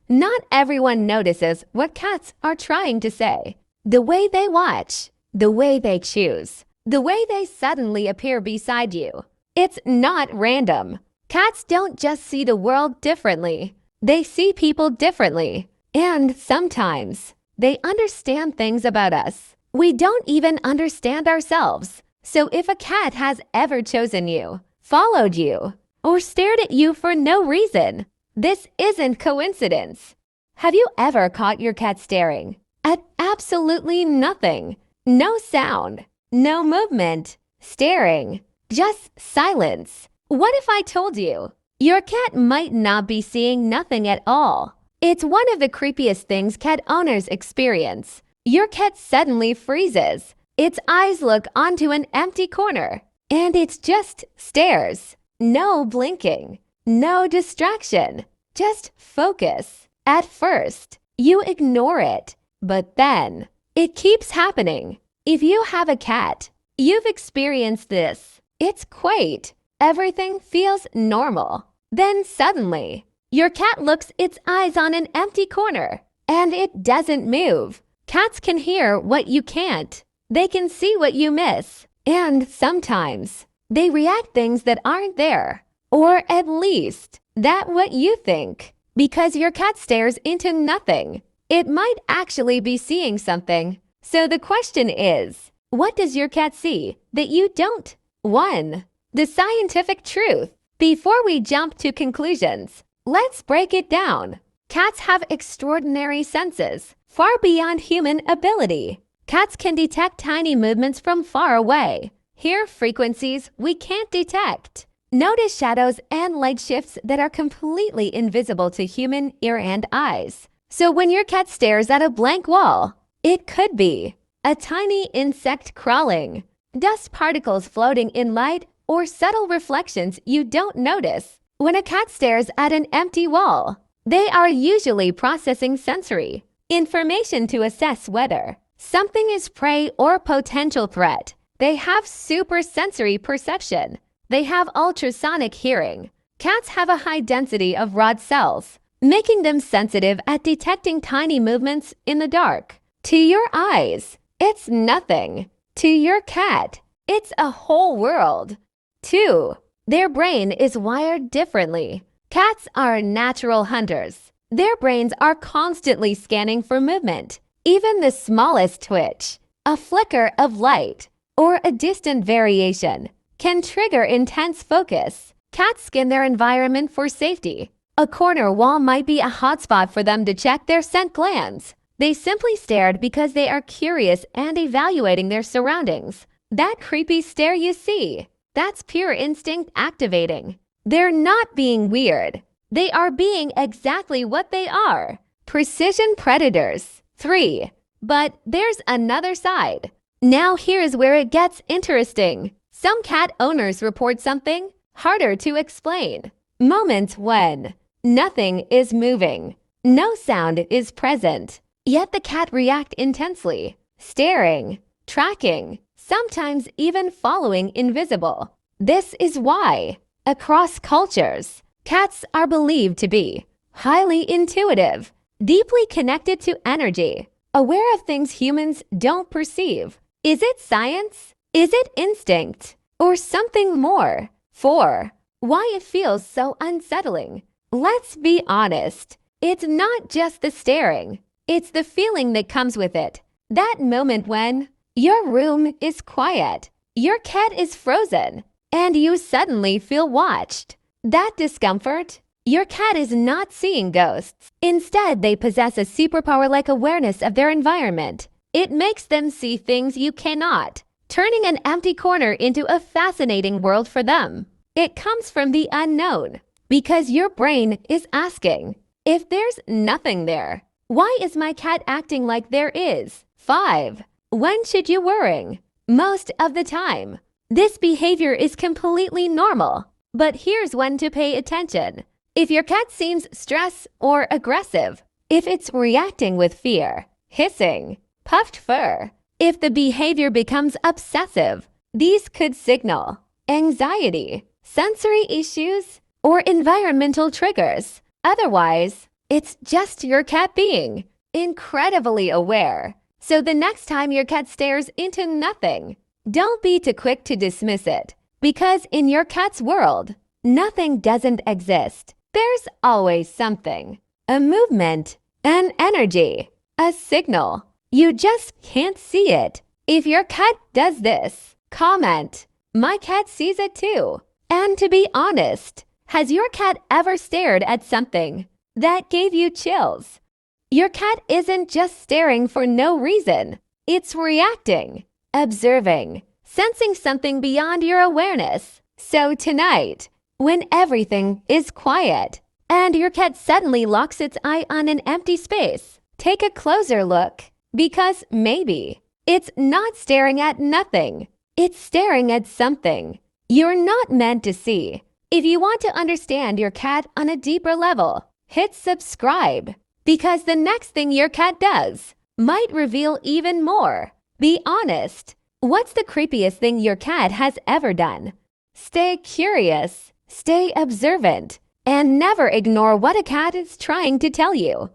Not everyone notices what cats are trying to say. The way they watch, the way they choose, the way they suddenly appear beside you. It's not random. Cats don't just see the world differently. They see people differently. And sometimes they understand things about us we don't even understand ourselves. So if a cat has ever chosen you, followed you, or stared at you for no reason, this isn't coincidence. Have you ever caught your cat staring at absolutely nothing? No sound, no movement, staring, just silence. What if I told you your cat might not be seeing nothing at all? It's one of the creepiest things cat owners experience. Your cat suddenly freezes. Its eyes look onto an empty corner, and it just stares. No blinking, no distraction, just focus. At first, you ignore it, but then it keeps happening. If you have a cat, you've experienced this. It's quaint. Everything feels normal. Then suddenly, your cat looks its eyes on an empty corner, and it doesn't move. Cats can hear what you can't. They can see what you miss. And sometimes, they react things that aren't there. Or at least, that's what you think. Because your cat stares into nothing, it might actually be seeing something. So the question is, what does your cat see that you don't? 1. The scientific truth. Before we jump to conclusions, let's break it down. Cats have extraordinary senses, far beyond human ability. Cats can detect tiny movements from far away, hear frequencies we can't detect, notice shadows and light shifts that are completely invisible to human ear and eyes. So when your cat stares at a blank wall, it could be a tiny insect crawling, dust particles floating in light, or subtle reflections you don't notice. When a cat stares at an empty wall, they are usually processing sensory information to assess whether something is prey or potential threat. They have supersensory perception. They have ultrasonic hearing. Cats have a high density of rod cells, making them sensitive at detecting tiny movements in the dark. To your eyes, it's nothing. To your cat, it's a whole world. 2. Their brain is wired differently. Cats are natural hunters. Their brains are constantly scanning for movement. Even the smallest twitch, a flicker of light, or a distant variation can trigger intense focus. Cats scan their environment for safety. A corner wall might be a hotspot for them to check their scent glands. They simply stared because they are curious and evaluating their surroundings. That creepy stare you see, that's pure instinct activating. They're not being weird. They are being exactly what they are. Precision predators. 3. But there's another side. Now here's where it gets interesting. Some cat owners report something harder to explain. Moments when nothing is moving, no sound is present, yet the cat reacts intensely, staring, tracking, sometimes even following invisible. This is why, across cultures, cats are believed to be highly intuitive, deeply connected to energy, aware of things humans don't perceive. Is it science? Is it instinct? Or something more? 4. Why it feels so unsettling. Let's be honest. It's not just the staring. It's the feeling that comes with it. That moment when your room is quiet, your cat is frozen, and you suddenly feel watched. That discomfort? Your cat is not seeing ghosts. Instead, they possess a superpower-like awareness of their environment. It makes them see things you cannot, turning an empty corner into a fascinating world for them. It comes from the unknown, because your brain is asking, if there's nothing there, why is my cat acting like there is? 5. When should you worry? Most of the time. This behavior is completely normal, but here's when to pay attention. If your cat seems stressed or aggressive, if it's reacting with fear, hissing, puffed fur, if the behavior becomes obsessive, these could signal anxiety, sensory issues, or environmental triggers. Otherwise, It's just your cat being incredibly aware. So the next time your cat stares into nothing, don't be too quick to dismiss it. Because in your cat's world, nothing doesn't exist. There's always something. A movement, an energy, a signal. You just can't see it. If your cat does this, comment, "My cat sees it too." And to be honest, has your cat ever stared at something that gave you chills? Your cat isn't just staring for no reason. It's reacting, observing, sensing something beyond your awareness. So tonight, when everything is quiet and your cat suddenly locks its eye on an empty space, take a closer look, because maybe it's not staring at nothing. It's staring at something you're not meant to see. If you want to understand your cat on a deeper level, hit subscribe, because the next thing your cat does might reveal even more. Be honest. What's the creepiest thing your cat has ever done? Stay curious, stay observant, and never ignore what a cat is trying to tell you.